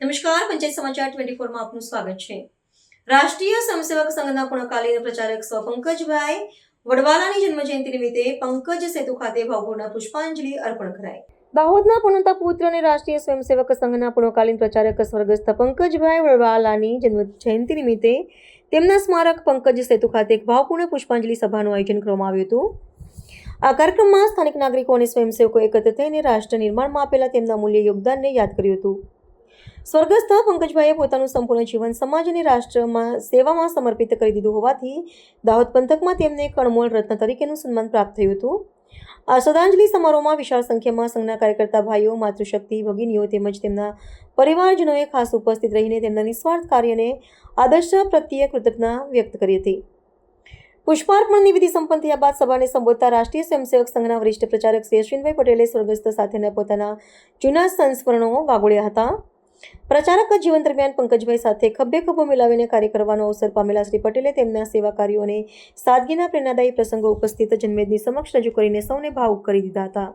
નમસ્કાર, પંચાયત સમાચાર 24 માં આપનું સ્વાગત છે। રાષ્ટ્રીય સ્વયંસેવક સંઘના પૂર્ણકાલીન પ્રચારક સ્વ પંકજભાઈ વડવાલાની જન્મજયંતિ નિમિત્તે પંકજ સેતુ ખાતે ભાવપૂર્ણ પુષ્પાંજલિ અર્પણ કરાઈ। દાહોદના પૂર્ણતા પુત્ર અને રાષ્ટ્રીય સ્વયંસેવક સંઘના પૂર્ણકાલીન પ્રચારક સ્વર્ગસ્થ પંકજભાઈ વડવાલાની જન્મજયંતિ નિમિત્તે તેમના સ્મારક પંકજ સેતુ ખાતે એક ભાવપૂર્ણ પુષ્પાંજલિ સભાનું આયોજન કરવામાં આવ્યું હતું। આ કાર્યક્રમમાં સ્થાનિક નાગરિકો અને સ્વયંસેવકો એકત્ર થઈને રાષ્ટ્ર નિર્માણમાં આપેલા તેમના મૂલ્ય યોગદાનને યાદ કર્યું હતું। સ્વર્ગસ્થ પંકજભાઈએ પોતાનું સંપૂર્ણ જીવન સમાજ અને રાષ્ટ્રમાં સેવામાં સમર્પિત કરી દીધું હોવાથી દાહોદ પંથકમાં તેમને કણમોલ રત્ન તરીકેનું સન્માન પ્રાપ્ત થયું હતું। આ શ્રદ્ધાંજલિ સમારોહમાં વિશાળ સંખ્યામાં સંઘના કાર્યકર્તા ભાઈઓ, માતૃશક્તિ ભગીનીઓ તેમજ તેમના પરિવારજનોએ ખાસ ઉપસ્થિત રહીને તેમના નિસ્વાર્થ કાર્યને આદર્શ પ્રત્યે કૃતજ્ઞતા વ્યક્ત કરી હતી। પુષ્પાર્પણની વિધિ સંપન્ન થયા બાદ સભાને સંબોધતા રાષ્ટ્રીય સ્વયંસેવક સંઘના વરિષ્ઠ પ્રચારક શ્રી અશ્વિનભાઈ પટેલે સ્વર્ગસ્થ સાથેના પોતાના જૂના સંસ્મરણો વાગોળ્યા હતા। પ્રચારક જીવન દરમિયાન પંકજભાઈ સાથે ખભે ખભો મિલાવીને કાર્ય કરવાનો અવસર પામેલા શ્રી પટેલે તેમના સેવા કાર્યો અને સાદગીના પ્રેરણાદાયી પ્રસંગો ઉપસ્થિત જનમેદની સમક્ષ રજૂ કરીને સૌને ભાવુક કરી દીધા હતા।